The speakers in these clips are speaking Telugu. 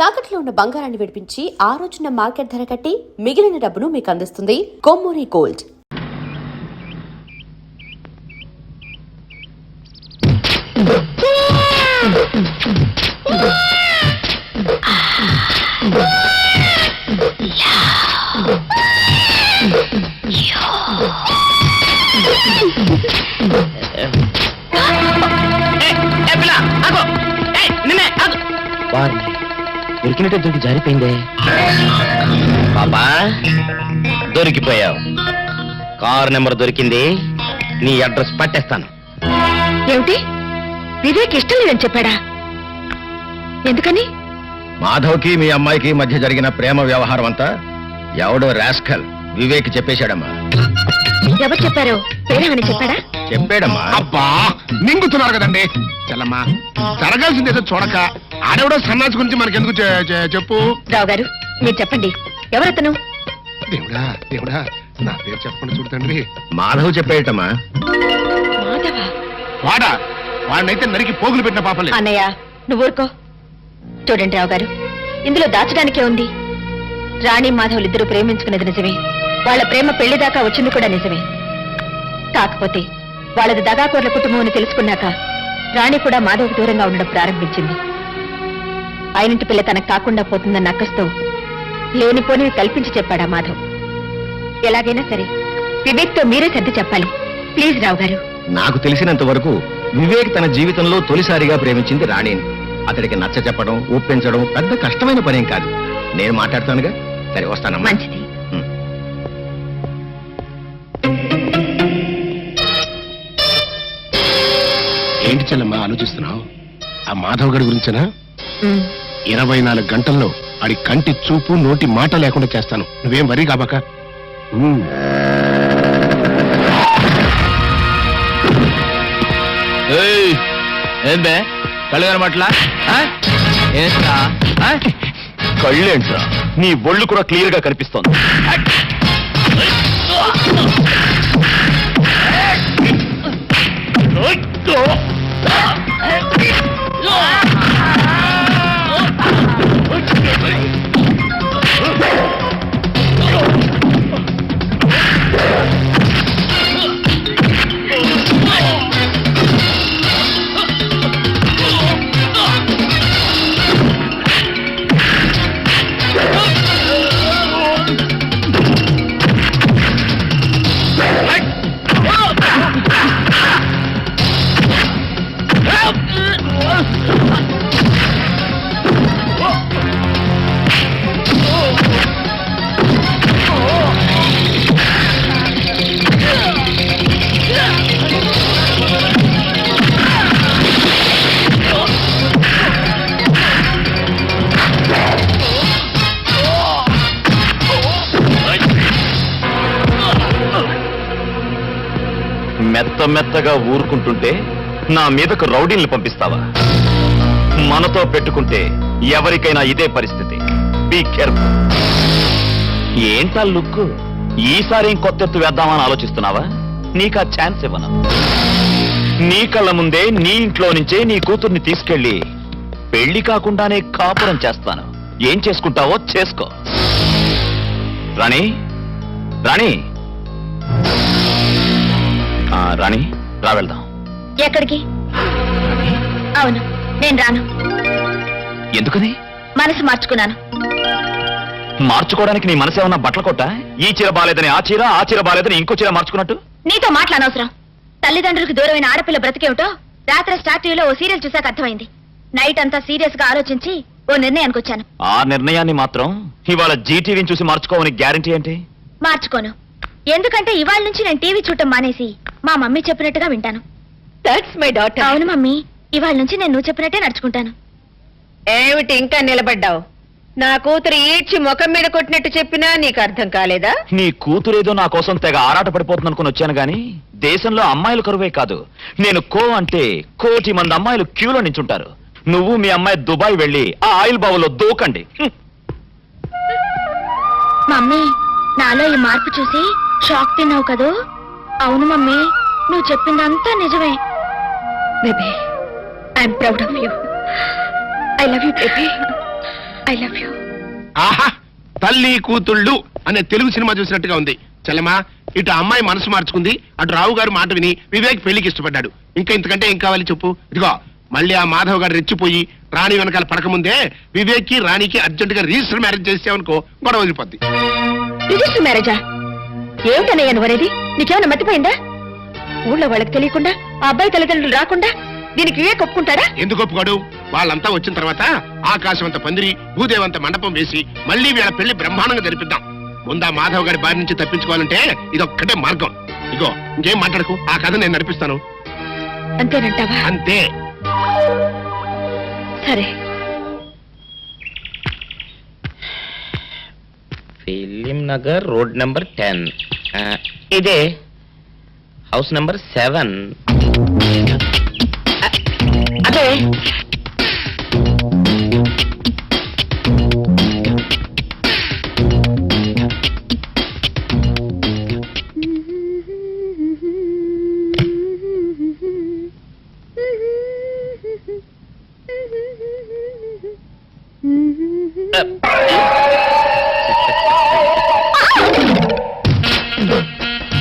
తాకట్లో ఉన్న బంగారాన్ని విడిపించి ఆ రోజున మార్కెట్ ధర కట్టి మిగిలిన డబ్బును మీకు అందిస్తుంది కొమ్మూరి గోల్డ్. దొరికినట్టే దొరికి జారిపోయిందే. పాపా దొరికిపోయావు. కారు నెంబర్ దొరికింది, నీ అడ్రస్ పట్టేస్తాను. ఏమిటి, వివేక్ ఇష్టం లేదని చెప్పాడా? ఎందుకని? మాధవ్కి మీ అమ్మాయికి మధ్య జరిగిన ప్రేమ వ్యవహారం అంతా ఎవడో రాస్కల్ వివేక్ చెప్పేశాడమ్మా. ఎవరు చెప్పారో పేరేమని చెప్పాడా? చెప్పాడమ్మా. అబ్బా మింగుతున్నారు కదండి. చెల్లమ్మా జరగాల్సింది ఏదో చూడక ఆడెవడో సన్నాసి గురించి మనకెందుకు చెప్పు. రావు గారు మీరు చెప్పండి, ఎవరతను? దేవుడా దేవుడా, నా పేరు చెప్పండి చూడండి. మాధవ్ చెప్పేటమ్మా. మాధవా? వాడినైతే నరికి పోగులు పెట్టిన పాపలే. అన్నయ్య నువ్వు ఊరుకో. చూడండి రావు గారు, ఇందులో దాచడానికే ఉంది. రాణి మాధవులు ఇద్దరు ప్రేమించుకునేది నిజమే, వాళ్ళ ప్రేమ పెళ్లి దాకా వచ్చింది కూడా నిజమే. కాకపోతే వాళ్ళది దగాకోర్ల కుటుంబం అని తెలుసుకున్నాక రాణి కూడా మాధవ్కు దూరంగా ఉండడం ప్రారంభించింది. ఆయనింటి పిల్ల తనకు కాకుండా పోతుందన్న అక్కస్తో లేనిపోని కల్పించి చెప్పాడా మాధవ్. ఎలాగైనా సరే వివేక్తో మీరే సర్ది చెప్పాలి ప్లీజ్ రావు గారు. నాకు తెలిసినంత వరకు వివేక్ తన జీవితంలో తొలిసారిగా ప్రేమించింది రాణిని. అతడికి నచ్చ చెప్పడం ఒప్పించడం పెద్ద కష్టమైన పనేం కాదు. నేను మాట్లాడుతానుగా. సరే వస్తానమ్మా. మంచిది. ఏంటి చెల్లమ్మా ఆలోచిస్తున్నావు? ఆ మాధవ్ గడి గురించేనా? 24 గంటల్లో ఆడి కంటి చూపు నోటి మాట లేకుండా చేస్తాను. నువ్వేం వరీ కాబక. ఏంటే కళ్ళు కనబట్లా? కళ్ళేంట్రా, నీ ఒళ్ళు కూడా క్లియర్ గా కనిపిస్తోంది. మెత్తగా ఊరుకుంటుంటే నా మీదకు రౌడీల్ని పంపిస్తావా? మనతో పెట్టుకుంటే ఎవరికైనా ఇదే పరిస్థితి. Be careful. ఏంటా లుక్? ఈసారి కొత్త ఎత్తు వేద్దామని ఆలోచిస్తున్నావా? నీకు ఆ ఛాన్స్ ఇవ్వను. నీ కళ్ళ ముందే నీ ఇంట్లో నుంచే నీ కూతుర్ని తీసుకెళ్లి పెళ్లి కాకుండానే కాపురం చేస్తాను. ఏం చేసుకుంటావో చేసుకో. రాణి రాణి రాణి రా వెళ్దాం. ఎక్కడికి? అవును నేను రాను. ఎందుకని? మనసు మార్చుకున్నాను. మార్చుకోవడానికి నీ మనసు ఏమన్నా బట్టల కొట్ట? ఈ చీర బాలేదని ఆ చీర బాలేదని ఇంకో చీర మార్చుకున్నట్టు? నీతో మాట్లాడనవసరం. తల్లిదండ్రులకు దూరమైన ఆడపిల్ల బ్రతికేమిటో రాత్రి స్టార్ట్ టీవీలో ఓ సీరియల్ చూసాక అర్థమైంది. నైట్ అంతా సీరియస్ గా ఆలోచించి ఓ నిర్ణయానికి వచ్చాను. ఆ నిర్ణయాన్ని మాత్రం ఇవాళ జీటీవీని చూసి మార్చుకోవని గ్యారంటీ ఏంటి? మార్చుకోను. ఎందుకంటే ఇవాళ నుంచి నేను టీవీ చూడటం మానేసి మా మమ్మీ చెప్పినట్టుగా వింటాను. That's my daughter. అవును మమ్మీ, ఇవాళ నుంచి నేను నువ్వు చెప్పినట్టే నడుచుకుంటాను. ఏమిటి ఇంకా నిలబడ్డావు? నా కూతురు ఈడ్చి ముఖం మీద కొట్టినట్టు చెప్పినా నీకు అర్థం కాలేదా? నీ కూతురేదో నా కోసం తెగ ఆరాట పడిపోతుంది అనుకుని వచ్చాను గాని దేశంలో అమ్మాయిలు కరువే కాదు. నేను అంటే 1 కోటి మంది అమ్మాయిలు క్యూలో నించుంటారు. నువ్వు మీ అమ్మాయి దుబాయ్ వెళ్ళి ఆ ఆయిల్ బావులో దూకండి. మమ్మీ, నాలో ఈ మార్పు చూసి షాక్ తిన్నావు కదూ? అవును మమ్మీ, నువ్వు చెప్పిందంతా నిజమే. Baby, I'm proud of you. I love you baby. I love you. ఆహా, తల్లి కూతుళ్ళు అనే తెలుగు సినిమా చూసినట్టుగా ఉంది. చెల్లెమా, ఇటు అమ్మాయి మనసు మార్చుకుంది, అటు రావు గారు మాట విని వివేక్ పెళ్లికి ఇష్టపడ్డాడు. ఇంకా ఇంతకంటే ఏం కావాలి చెప్పు. ఇదిగో మళ్ళీ ఆ మాధవ్ గారు రెచ్చిపోయి రాణి వెనకాల పడకముందే వివేక్ కి రాణికి అర్జెంట్ గా రిజిస్టర్ మ్యారేజ్ చేసావనుకో గొడవ వదిలిపోద్ది. రిజిస్టర్ మ్యారేజా? ఏమిటనయ్యా నువ్వనేది? నీకేమైనా మర్చిపోయిందా? ఊళ్ళో వాళ్ళకి తెలియకుండా ఆ అబ్బాయి తల్లిదండ్రులు రాకుండా దీనికి వివేక్ ఒప్పుకుంటాడా? ఎందుకు ఒప్పుకోడు? వాళ్ళంతా వచ్చిన తర్వాత ఆకాశం అంత పందిరి, భూదేవంత మండపం వేసి మళ్ళీ వీళ్ళ పెళ్లి బ్రహ్మాండంగా జరిపిద్దాం. ముందా మాధవ్ గారి బారి నుంచి తప్పించుకోవాలంటే ఇదొక్కటే మార్గం. ఇగో ఇంకేం మాట్లాడకు, ఆ కథ నేను నడిపిస్తాను. అంతేనంటావా? అంతే. సరే. Film Nagar road number 10. ఇదే హౌస్ నెంబర్ 7. అదే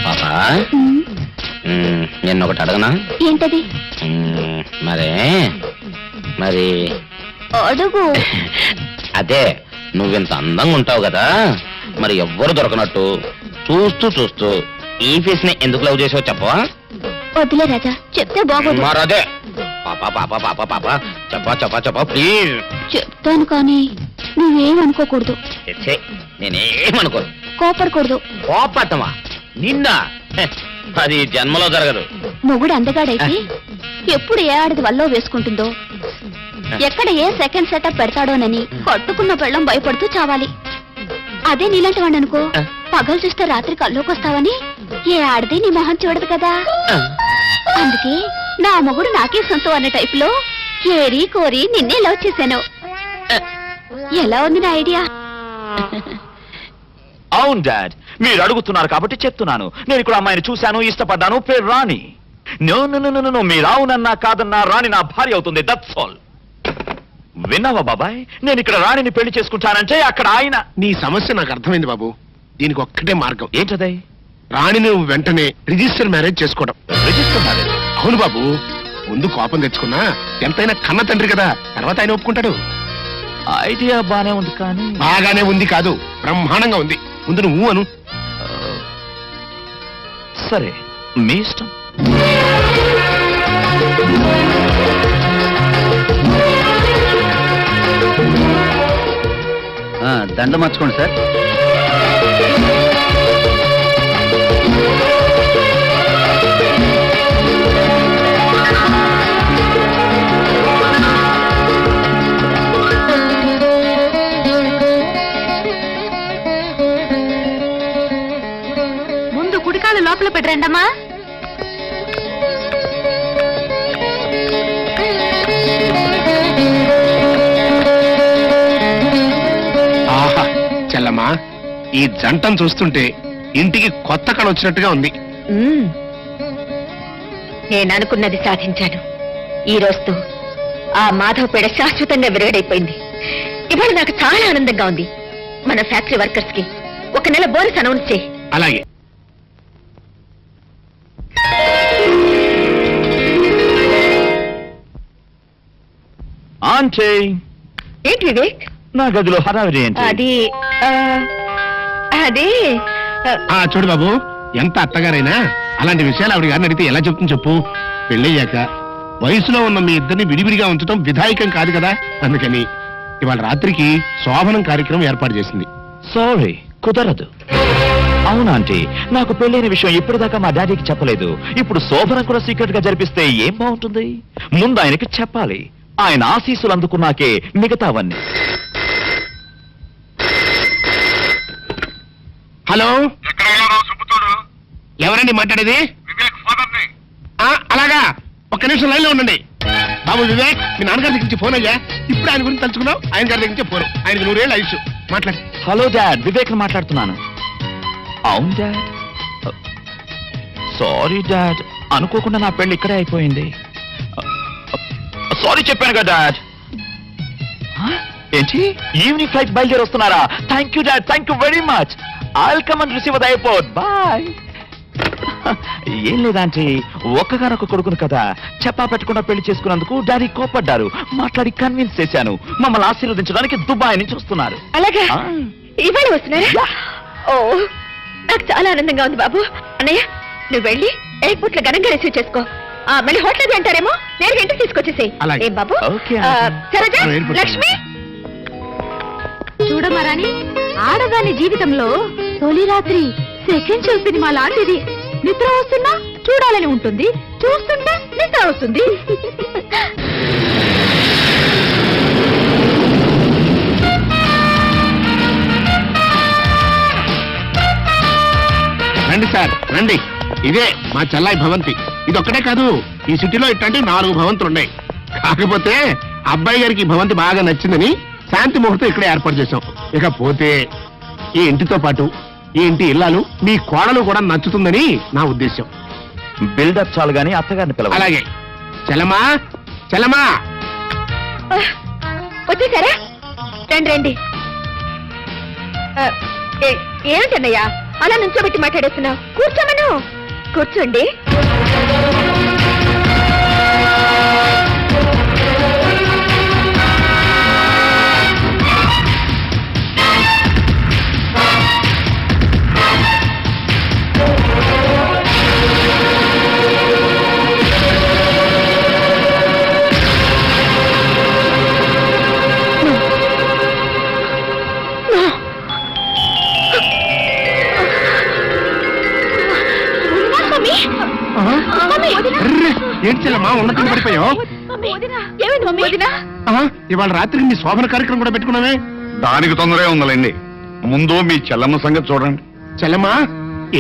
పాపా, నేను ఒకటి అడగనా? ఏంటది? మరి అడుగు. అదే నువ్వింత అందంగా ఉంటావు కదా, మరి ఎవ్వరు దొరకనట్టు చూస్తూ చూస్తూ ఈ ఫేస్ ని ఎందుకు లవ్ చేసావు చెప్పవా? వద్దులే రాజా, చెప్తే బాగోదు. మరదే పాపా పాపా పాపా పాపా చెప్పా చెప్పా చెప్పా ప్లీజ్. చెప్తాను కానీ నువ్వేమనుకోకూడదు. నేనేమనుకోను. కోపడకూడదు. కోపట్టమా? నిన్న అది జన్మలో జరగదు. మొగుడు అందగాడైతే ఎప్పుడు ఏ ఆడది వల్లో వేసుకుంటుందో, ఎక్కడ ఏ సెకండ్ సెటప్ పెడతాడోనని కట్టుకున్న పెళ్ళం భయపడుతూ చావాలి. అదే నీలాంటి వాడు అనుకో, పగలు చూస్తే రాత్రి కల్లోకొస్తావని ఏ ఆడది నీ మొహం చూడదు కదా. అందుకే నా మొగుడు నాకే సొంతం అనే టైప్ లో ఏరి కోరి నిన్నే లవ్ చేశాను. ఎలా ఉంది నా ఐడియా? అవును డాడ్, మీరు అడుగుతున్నారు కాబట్టి చెప్తున్నాను. నేను ఇక్కడ అమ్మాయిని చూశాను, ఇష్టపడ్డాను, పేరు రాణి. నో నో నో నో, మీరు అవునన్నా కాదన్నా రాణి నా భార్య అవుతుంది. That's all. విన్నావా బాబాయ్, నేను ఇక్కడ రాణిని పెళ్లి చేసుకుంటానంటే అక్కడ ఆయన. నీ సమస్య నాకు అర్థమైంది బాబు. దీనికి ఒక్కటే మార్గం. ఏంటదై? రాణిని నువ్వు వెంటనే రిజిస్టర్ మ్యారేజ్ చేసుకోవడం. Register marriage? అవును బాబు, ముందు కోపం తెచ్చుకున్నా ఎంతైనా కన్న తండ్రి కదా, తర్వాత ఆయన ఒప్పుకుంటాడు. ఐడియా బానే ఉంది కానీ. బాగానే ఉంది కాదు, బ్రహ్మాండంగా ఉంది. ముందు నువ్వు అను. సరే, మీ ఇష్టం. దండ మార్చుకోండి సార్. ముందు కుడికాలు లోపల పెట్టరండమ్మా. ఆహా చెల్లమ్మా, ఈ జంటను చూస్తుంటే ఇంటికి కొత్త కళ వచ్చినట్టుగా ఉంది. నేను అనుకున్నది సాధించాను. ఈ రోజుతో ఆ మాధవ్ పేడ శాశ్వతంగా విరగడైపోయింది. ఇవాళ నాకు చాలా ఆనందంగా ఉంది. మన ఫ్యాక్టరీ వర్కర్స్ కి 1 నెల బోనస్ అనౌన్స్ చేయి. అలాగే. ఆంటీ, ఏంటి వివేక్? నా గదిలో హడావిడి ఏంటి? అది చూడు బాబు, ఎంత అత్తగారైనా అలాంటి విషయాలు ఆవిడ గారిని అడిగితే ఎలా చెప్తుంది చెప్పు. పెళ్ళయ్యాక వయసులో ఉన్న మీ ఇద్దరిని విడివిడిగా ఉంచడం విధాయకం కాదు కదా. అందుకని ఇవాళ రాత్రికి శోభనం కార్యక్రమం ఏర్పాటు చేసింది. సారీ, కుదరదు. అవునాంటీ, నాకు పెళ్ళైన విషయం ఇప్పటిదాకా మా డాడీకి చెప్పలేదు. ఇప్పుడు శోభనం కూడా సీక్రెట్ గా జరిపిస్తే ఏం బాగుంటుంది? ముందు ఆయనకి చెప్పాలి. ఆయన ఆశీస్సులు అందుకున్నాకే మిగతావన్నీ. హలో, ఎవరండి మాట్లాడేది? అలాగా, 1 నిమిషం లైన్ లో ఉండండి. బాబు వివేక్, మీ నాన్నగారి దగ్గర నుంచి ఫోన్ అయ్యా. ఇప్పుడు ఆయన గురించి తలుచుకున్నావు. ఆయన గారి దగ్గర నుంచి ఫోన్. ఆయనకి 100 ఏళ్ళ ఆయుష్. మాట్లాడు. హలో డాడ్, వివేక్ మాట్లాడుతున్నాను. అవును డాడ్. సారీ డాడ్, అనుకోకుండా నా పెళ్లి ఇక్కడే అయిపోయింది. సారీ చెప్పాను కదా డాడ్. ఏంటి ఈవినింగ్ ఫ్లైట్ బయలుదేరి వస్తున్నారా? Thank you dad, thank you very much. I'll come and receive the airport. Bye. ఏం లేదంటే ఒక్కగానొక్క కొడుకును కదా, చెప్పా పెట్టకుండా పెళ్లి చేసుకున్నందుకు డాడీ కోపడ్డారు. మాట్లాడి కన్విన్స్ చేశాను. మమ్మల్ని ఆశీర్వదించడానికి దుబాయ్ నుంచి వస్తున్నారు. అలాగా ఆ. ఇవాళ వస్తున్నారా? ఓ, నాకు చాలా ఆనందంగా ఉంది బాబు. అన్నయ్య, నువ్వు వెళ్ళి ఎయిర్పోర్ట్ లో ఘనంగా రిసీవ్ చేసుకో. మళ్ళీ హోటల్ అంటారేమో, నేను ఇంటికి తీసుకొచ్చేసేయ్. అలాగే. ఏం బాబు? ఓకే. సరోజ, నువ్వు ఎయిర్పోర్ట్ లక్ష్మి, చూడమరాని ఆడదాని జీవితంలో తొలి రాత్రి సెకండ్ షో సినిమా లాంటిది. నిద్ర వస్తున్నా చూడాలని ఉంటుంది, చూస్తుంటే నిద్ర వస్తుంది. రండి సార్, రండి. ఇదే మా చెల్లాయి భవంతి. ఇది ఒక్కటే కాదు, ఈ సిటీలో ఇట్లాంటి 4 భవంతులు ఉన్నాయి. కాకపోతే అబ్బాయి గారికి ఈ భవంతి బాగా నచ్చిందని శాంతి ముహూర్తం ఇక్కడే ఏర్పాటు చేశాం. ఇకపోతే ఈ ఇంటితో పాటు ఈ ఇంటి ఇల్లాలు మీ కోడలు కూడా నచ్చుతుందని నా ఉద్దేశం. బిల్డప్ చాలు గానీ అత్తగారిని పిలవాలి. అలాగే. చెల్లమా, చెల్లమా. వచ్చేసారా? రండి రండి. ఏమిటన్నయ్యా అలా నుంచోబెట్టి మాట్లాడేస్తున్నావు? కూర్చోమను. కూర్చోండి. అర్రే, ఏంటి చెల్లమ్మా ఉన్నట్టు పడిపోయావు? ఏమైంది మమ్మీ? వదినా? ఇవాళ రాత్రికి మీ శోభన కార్యక్రమం కూడా పెట్టుకున్నావే. దానికి తొందరగా ఉందండి. ముందు మీ చెల్లమ్మ సంగతి చూడండి. చెల్లమ్మా,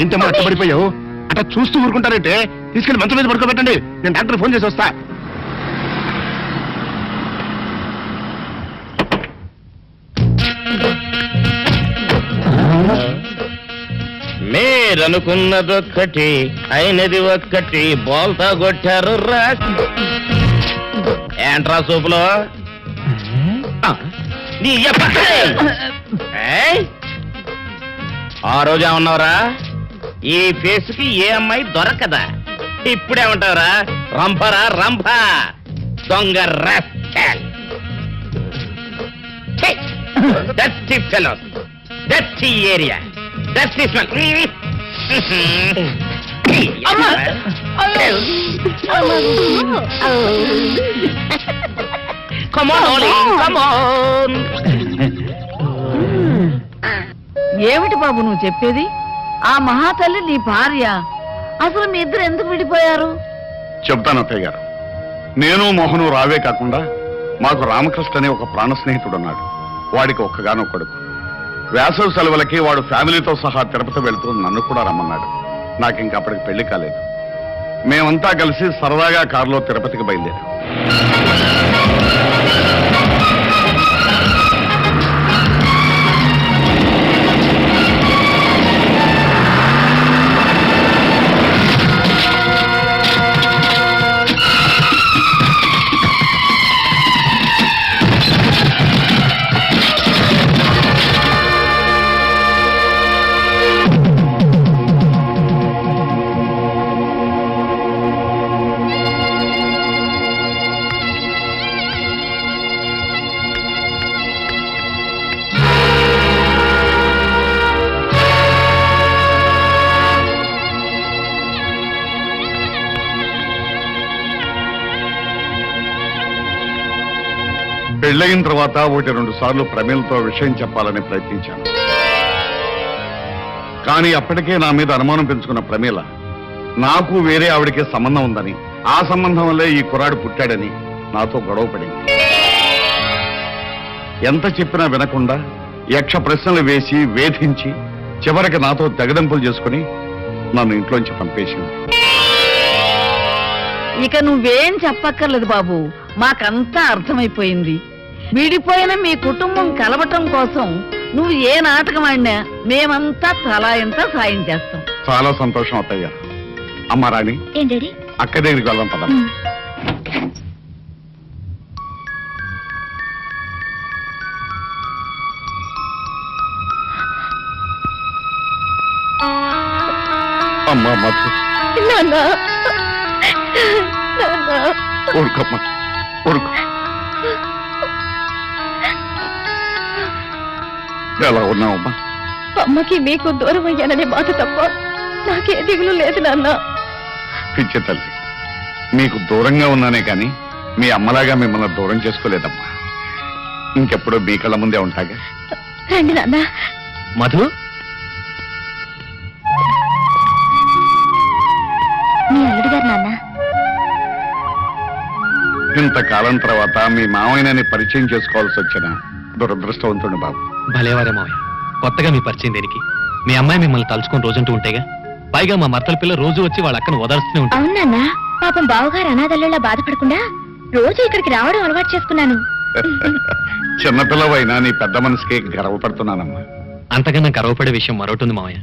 ఏంటమ్మా అట్ట పడిపోయావు? అట్లా చూస్తూ ఊరుకుంటారంటే తీసుకెళ్లి మంచం మీద పడుకోబెట్టండి. నేను డాక్టర్ ఫోన్ చేసి వస్తా. మీరనుకున్నదొక్కటి అయినది ఒక్కటి, బోల్తా కొట్టారు రా. ఏంట్రా సూపులో నీ యప్ప. ఏయ్! ఆ రోజు ఏమన్నావురా? ఈ ఫేస్కి ఏ అమ్మాయి దొరకదా? ఇప్పుడేమంటావురా? రంపరా రంప, దొంగ rascal. Dirty fellows, dirty area, dirty smell. Come on, Ollie, come on. ఏమిటి బాబు నువ్వు చెప్పేది? ఆ మహాతల్లి నీ భార్య. అసలు మీ ఇద్దరు ఎందుకు విడిపోయారు? చెప్తాను అత్తయ్య గారు. నేను మోహను రావే కాకుండా మాకు రామకృష్ణ అనే ఒక ప్రాణ స్నేహితుడు ఉన్నాడు. వాడికి ఒక్కగానో కొడుకు. వేసవి సెలవులకి వాడు ఫ్యామిలీతో సహా తిరుపతి వెళ్తూ నన్ను కూడా రమ్మన్నాడు. నాకు ఇంకా అప్పటికి పెళ్లి కాలేదు. మేమంతా కలిసి సరదాగా కారులో తిరుపతికి బయలుదేరాం. పెళ్ళయిన తర్వాత 1-2 సార్లు ప్రమేలతో విషయం చెప్పాలని ప్రయత్నించాను. కానీ అప్పటికే నా మీద అనుమానం పెంచుకున్న ప్రమేల నాకు వేరే ఆవిడకే సంబంధం ఉందని, ఆ సంబంధం వల్లే ఈ కుర్రాడు పుట్టాడని నాతో గొడవ పడింది. ఎంత చెప్పినా వినకుండా యక్ష ప్రశ్నలు వేసి వేధించి చివరికి నాతో తెగదంపులు చేసుకుని నన్ను ఇంట్లోంచి పంపేసింది. ఇక నువ్వేం చెప్పక్కర్లేదు బాబు, మాకంతా అర్థమైపోయింది. విడిపోయిన మీ కుటుంబం కలవటం కోసం నువ్వు ఏ నాటకం ఆడినా మేమంతా తలా ఎంత సాయం చేస్తాం. చాలా సంతోషం అత్తయ్య. అమ్మ రాణి, ఏంటి అక్క దగ్గరికి వెళ్దాం పద. అమ్మా మధు, నాన్న ఊరుకోమ్మా, ఊరుకో. ఎలా ఉన్నావమ్మా? అమ్మకి మీకు దూరం అయ్యాననే బాధ తప్ప నాకే దిగులు లేదు నాన్న. పిచ్చి తల్లి, మీకు దూరంగా ఉన్నానే కానీ మీ అమ్మలాగా మిమ్మల్ని దూరం చేసుకోలేదమ్మా. ఇంకెప్పుడు మీ కళ్ళ ముందే ఉంటాగా. రండి నాన్న. మధు, మీ అల్లుడు గారు నాన్న. ఇంతకాలం తర్వాత మీ మామయ్యని పరిచయం చేసుకోవాల్సి వచ్చిన దురదృష్టవంతుడు బాబు. భలేవారే మావయ్య, కొత్తగా మీ పరిచయం దేనికి? మీ అమ్మాయి మిమ్మల్ని తలుచుకొని రోజంటూ ఉంటేగా. పైగా మా మత్తల పిల్ల రోజు వచ్చి వాళ్ళ అక్కను ఓదార్స్తూనే ఉంటుంది. అవునన్నా, పాపం బావగారు అనాథల్లా బాధపడకుండా రోజు ఇక్కడికి రావడం అలవాటు చేసుకున్నాను. చిన్నపిల్లవైనా నీ పెద్ద మనసుకి గర్వపడుతున్నానమ్మా. అంతకన్నా గర్వపడే విషయం మరొకటి ఉంది మావయ్య.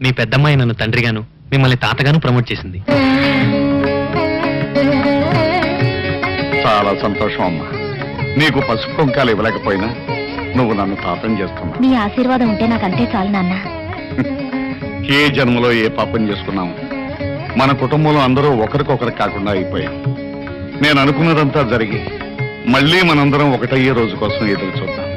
మీ పెద్దమ్మాయి నన్ను తండ్రిగాను, మిమ్మల్ని తాతగాను ప్రమోట్ చేసింది. చాలా సంతోషం అమ్మా. నీకు పసుపు కుంకాలు ఇవ్వలేకపోయినా నువ్వు నన్ను తాతం చేస్తున్నావు. మీ ఆశీర్వాదం ఉంటే నాకు అంతే చాలు నాన్న. ఏ జన్మలో ఏ పాపం చేసుకున్నాము, మన కుటుంబంలో అందరూ ఒకరికొకరు కాకుండా అయిపోయాం. నేను అనుకున్నదంతా జరిగి మళ్ళీ మనందరం ఒకటయ్యే రోజు కోసం ఎదురు చూద్దాం.